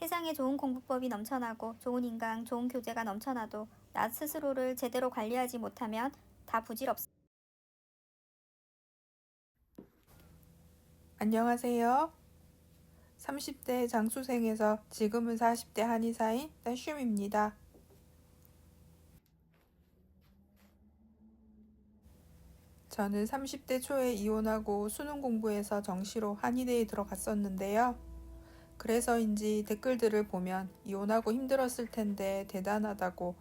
세상에 좋은 공부법이 넘쳐나고 좋은 인강, 좋은 교재가 넘쳐나도 나 스스로를 제대로 관리하지 못하면 다 부질없어. 안녕하세요. 30대 장수생에서 지금은 40대 한의사인 딴슌입니다. 저는 30대 초에 이혼하고 수능 공부해서 정시로 한의대에 들어갔었는데요. 그래서인지 댓글들을 보면 이혼하고 힘들었을 텐데 대단하다고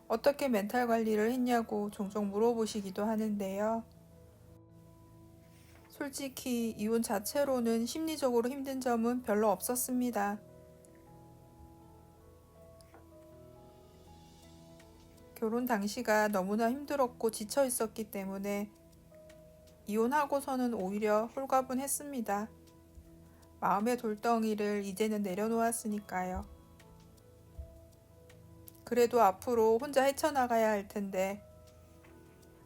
어떻게 멘탈 관리를 했냐고 종종 물어보시기도 하는데요. 솔직히 이혼 자체로는 심리적으로 힘든 점은 별로 없었습니다. 결혼 당시가 너무나 힘들었고 지쳐 있었기 때문에 이혼하고서는 오히려 홀가분했습니다. 마음의 돌덩이를 이제는 내려놓았으니까요. 그래도 앞으로 혼자 헤쳐나가야 할 텐데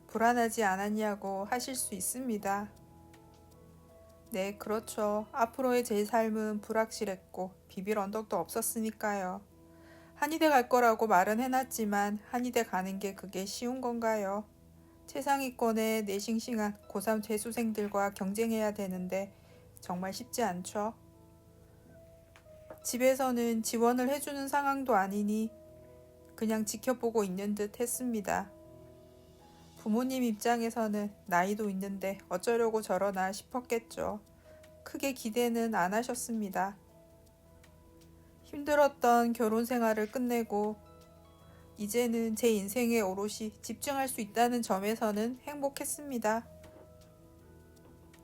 불안하지 않았냐고 하실 수 있습니다. 네, 그렇죠. 앞으로의 제 삶은 불확실했고 비빌 언덕도 없었으니까요. 한의대 갈 거라고 말은 해놨지만 한의대 가는 게 그게 쉬운 건가요? 최상위권의 내싱싱한 고3 재수생들과 경쟁해야 되는데 정말 쉽지 않죠. 집에서는 지원을 해주는 상황도 아니니 그냥 지켜보고 있는 듯 했습니다. 부모님 입장에서는 나이도 있는데 어쩌려고 저러나 싶었겠죠. 크게 기대는 안 하셨습니다. 힘들었던 결혼 생활을 끝내고 이제는 제 인생에 오롯이 집중할 수 있다는 점에서는 행복했습니다.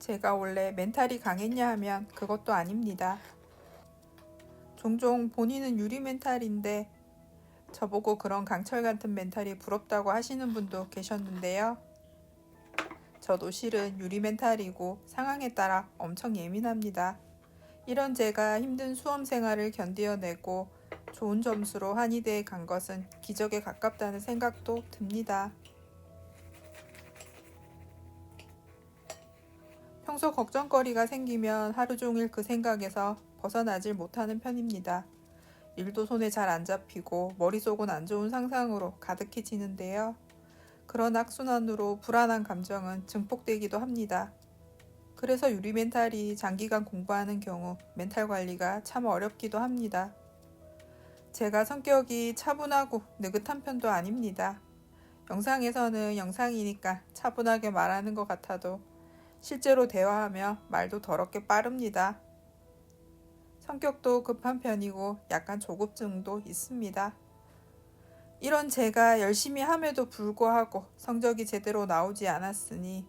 제가 원래 멘탈이 강했냐 하면 그것도 아닙니다. 종종 본인은 유리 멘탈인데 저보고 그런 강철 같은 멘탈이 부럽다고 하시는 분도 계셨는데요. 저도 실은 유리 멘탈이고 상황에 따라 엄청 예민합니다. 이런 제가 힘든 수험 생활을 견뎌내고 좋은 점수로 한의대에 간 것은 기적에 가깝다는 생각도 듭니다. 평소 걱정거리가 생기면 하루 종일 그 생각에서 벗어나질 못하는 편입니다. 일도 손에 잘 안 잡히고 머릿속은 안 좋은 상상으로 가득해지는데요. 그런 악순환으로 불안한 감정은 증폭되기도 합니다. 그래서 유리 멘탈이 장기간 공부하는 경우 멘탈 관리가 참 어렵기도 합니다. 제가 성격이 차분하고 느긋한 편도 아닙니다. 영상에서는 영상이니까 차분하게 말하는 것 같아도 실제로 대화하며 말도 더럽게 빠릅니다. 성격도 급한 편이고 약간 조급증도 있습니다. 이런 제가 열심히 함에도 불구하고 성적이 제대로 나오지 않았으니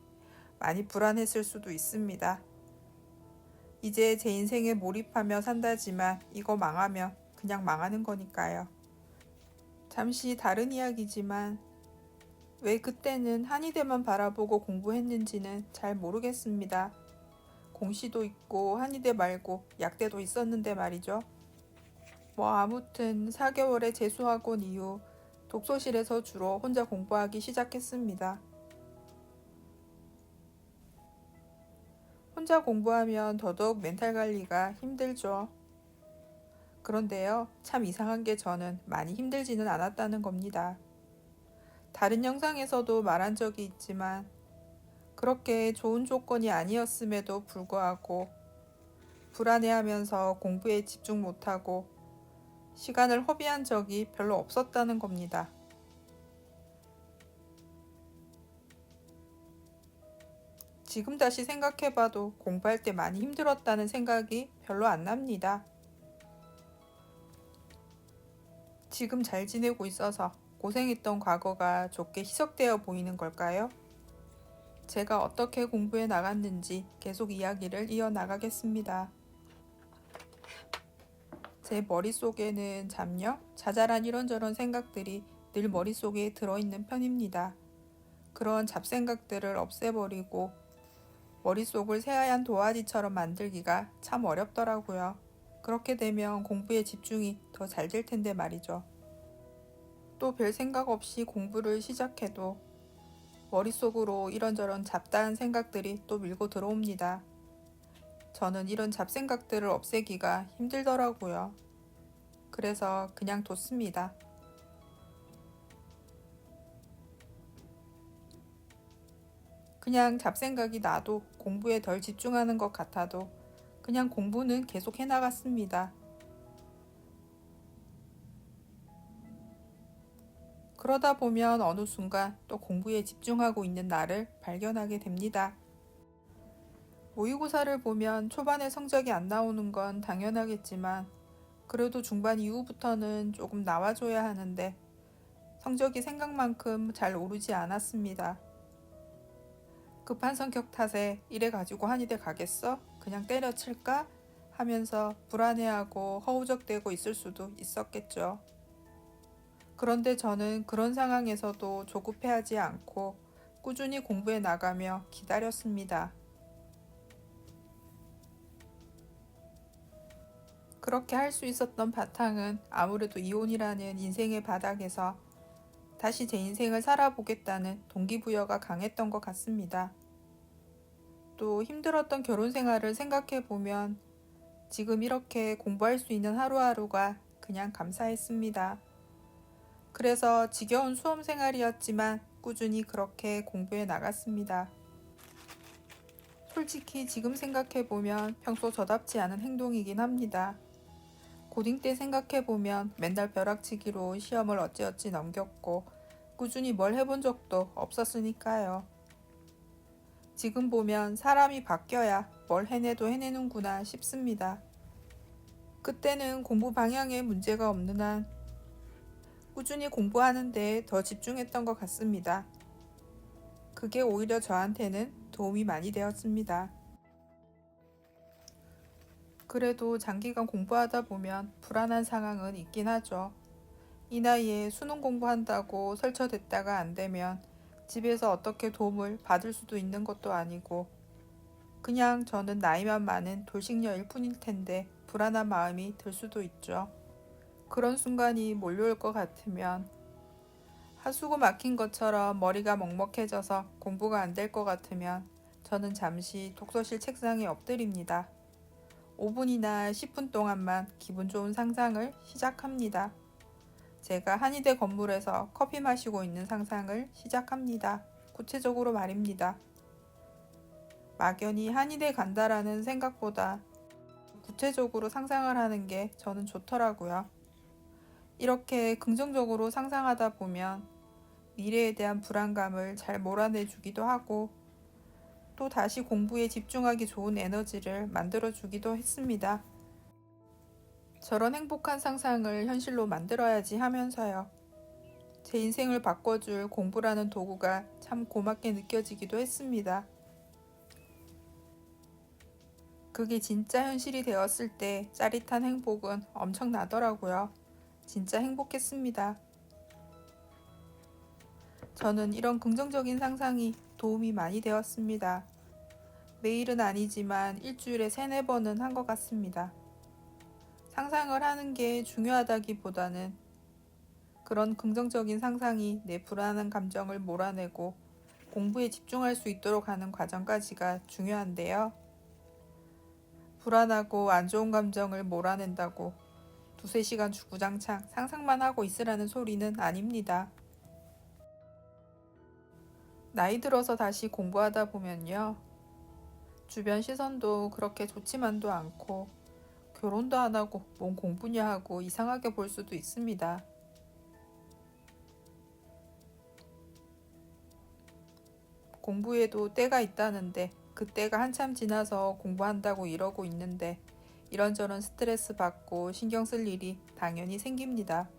많이 불안했을 수도 있습니다. 이제 제 인생에 몰입하며 산다지만 이거 망하면 그냥 망하는 거니까요. 잠시 다른 이야기지만 왜 그때는 한의대만 바라보고 공부했는지는 잘 모르겠습니다. 공시도 있고 한의대 말고 약대도 있었는데 말이죠. 아무튼 4개월의 재수학원 이후 독서실에서 주로 혼자 공부하기 시작했습니다. 혼자 공부하면 더더욱 멘탈 관리가 힘들죠. 그런데요, 참 이상한 게 저는 많이 힘들지는 않았다는 겁니다. 다른 영상에서도 말한 적이 있지만 그렇게 좋은 조건이 아니었음에도 불구하고 불안해하면서 공부에 집중 못하고 시간을 허비한 적이 별로 없었다는 겁니다. 지금 다시 생각해봐도 공부할 때 많이 힘들었다는 생각이 별로 안 납니다. 지금 잘 지내고 있어서 고생했던 과거가 좋게 희석되어 보이는 걸까요? 제가 어떻게 공부해 나갔는지 계속 이야기를 이어나가겠습니다. 제 머릿속에는 잡념, 자잘한 이런저런 생각들이 늘 머릿속에 들어있는 편입니다. 그런 잡생각들을 없애버리고 머릿속을 새하얀 도화지처럼 만들기가 참 어렵더라고요. 그렇게 되면 공부에 집중이 더 잘 될 텐데 말이죠. 또 별 생각 없이 공부를 시작해도 머릿속으로 이런저런 잡다한 생각들이 또 밀고 들어옵니다. 저는 이런 잡생각들을 없애기가 힘들더라고요. 그래서 그냥 뒀습니다. 그냥 잡생각이 나도 공부에 덜 집중하는 것 같아도 그냥 공부는 계속 해나갔습니다. 그러다 보면 어느 순간 또 공부에 집중하고 있는 나를 발견하게 됩니다. 모의고사를 보면 초반에 성적이 안 나오는 건 당연하겠지만 그래도 중반 이후부터는 조금 나와줘야 하는데 성적이 생각만큼 잘 오르지 않았습니다. 급한 성격 탓에 이래 가지고 한의대 가겠어? 그냥 때려칠까? 하면서 불안해하고 허우적대고 있을 수도 있었겠죠. 그런데 저는 그런 상황에서도 조급해하지 않고 꾸준히 공부해 나가며 기다렸습니다. 그렇게 할 수 있었던 바탕은 아무래도 이혼이라는 인생의 바닥에서 다시 제 인생을 살아보겠다는 동기부여가 강했던 것 같습니다. 또 힘들었던 결혼 생활을 생각해 보면 지금 이렇게 공부할 수 있는 하루하루가 그냥 감사했습니다. 그래서 지겨운 수험 생활이었지만 꾸준히 그렇게 공부해 나갔습니다. 솔직히 지금 생각해 보면 평소 저답지 않은 행동이긴 합니다. 고딩 때 생각해 보면 맨날 벼락치기로 시험을 어찌어찌 넘겼고 꾸준히 뭘 해본 적도 없었으니까요. 지금 보면 사람이 바뀌어야 뭘 해내도 해내는구나 싶습니다. 그때는 공부 방향에 문제가 없는 한 꾸준히 공부하는 데 더 집중했던 것 같습니다. 그게 오히려 저한테는 도움이 많이 되었습니다. 그래도 장기간 공부하다 보면 불안한 상황은 있긴 하죠. 이 나이에 수능 공부한다고 설쳐댔다가 안 되면 집에서 어떻게 도움을 받을 수도 있는 것도 아니고 그냥 저는 나이만 많은 돌싱녀일 뿐일 텐데 불안한 마음이 들 수도 있죠. 그런 순간이 몰려올 것 같으면 하수구 막힌 것처럼 머리가 먹먹해져서 공부가 안 될 것 같으면 저는 잠시 독서실 책상에 엎드립니다. 5분이나 10분 동안만 기분 좋은 상상을 시작합니다. 제가 한의대 건물에서 커피 마시고 있는 상상을 시작합니다. 구체적으로 말입니다. 막연히 한의대 간다라는 생각보다 구체적으로 상상을 하는 게 저는 좋더라고요. 이렇게 긍정적으로 상상하다 보면 미래에 대한 불안감을 잘 몰아내주기도 하고 또 다시 공부에 집중하기 좋은 에너지를 만들어주기도 했습니다. 저런 행복한 상상을 현실로 만들어야지 하면서요. 제 인생을 바꿔줄 공부라는 도구가 참 고맙게 느껴지기도 했습니다. 그게 진짜 현실이 되었을 때 짜릿한 행복은 엄청나더라고요. 진짜 행복했습니다. 저는 이런 긍정적인 상상이 도움이 많이 되었습니다. 매일은 아니지만 일주일에 3-4번은 한 것 같습니다. 상상을 하는 게 중요하다기보다는 그런 긍정적인 상상이 내 불안한 감정을 몰아내고 공부에 집중할 수 있도록 하는 과정까지가 중요한데요. 불안하고 안 좋은 감정을 몰아낸다고 2-3시간 주구장창 상상만 하고 있으라는 소리는 아닙니다. 나이 들어서 다시 공부하다 보면요. 주변 시선도 그렇게 좋지만도 않고 결혼도 안 하고 뭔 공부냐 하고 이상하게 볼 수도 있습니다. 공부에도 때가 있다는데 그 때가 한참 지나서 공부한다고 이러고 있는데 이런저런 스트레스 받고 신경 쓸 일이 당연히 생깁니다.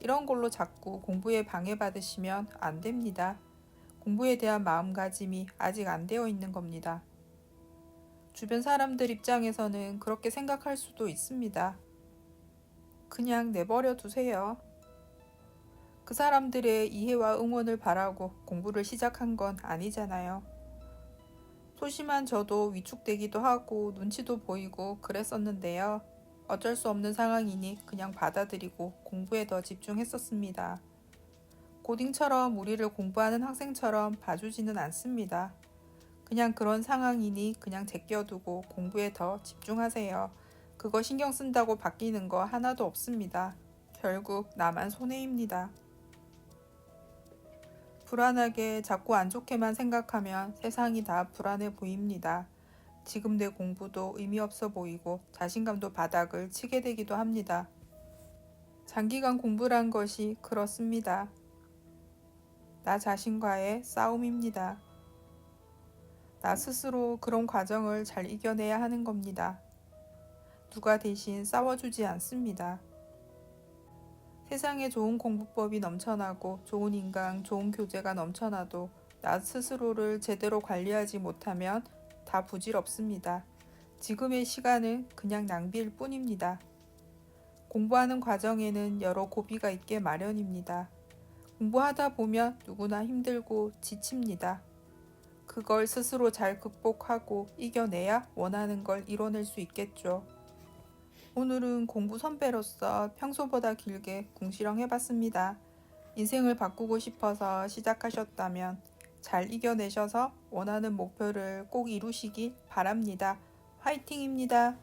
이런 걸로 자꾸 공부에 방해받으시면 안 됩니다. 공부에 대한 마음가짐이 아직 안 되어 있는 겁니다. 주변 사람들 입장에서는 그렇게 생각할 수도 있습니다. 그냥 내버려 두세요. 그 사람들의 이해와 응원을 바라고 공부를 시작한 건 아니잖아요. 소심한 저도 위축되기도 하고 눈치도 보이고 그랬었는데요. 어쩔 수 없는 상황이니 그냥 받아들이고 공부에 더 집중했었습니다. 고딩처럼 우리를 공부하는 학생처럼 봐주지는 않습니다. 그냥 그런 상황이니 그냥 제껴두고 공부에 더 집중하세요. 그거 신경 쓴다고 바뀌는 거 하나도 없습니다. 결국 나만 손해입니다. 불안하게 자꾸 안 좋게만 생각하면 세상이 다 불안해 보입니다. 지금 내 공부도 의미 없어 보이고 자신감도 바닥을 치게 되기도 합니다. 장기간 공부란 것이 그렇습니다. 나 자신과의 싸움입니다. 나 스스로 그런 과정을 잘 이겨내야 하는 겁니다. 누가 대신 싸워주지 않습니다. 세상에 좋은 공부법이 넘쳐나고 좋은 인강, 좋은 교재가 넘쳐나도 나 스스로를 제대로 관리하지 못하면 다 부질없습니다. 지금의 시간은 그냥 낭비일 뿐입니다. 공부하는 과정에는 여러 고비가 있게 마련입니다. 공부하다 보면 누구나 힘들고 지칩니다. 그걸 스스로 잘 극복하고 이겨내야 원하는 걸 이뤄낼 수 있겠죠. 오늘은 공부 선배로서 평소보다 길게 궁시렁 해봤습니다. 인생을 바꾸고 싶어서 시작하셨다면 잘 이겨내셔서 원하는 목표를 꼭 이루시길 바랍니다. 화이팅입니다.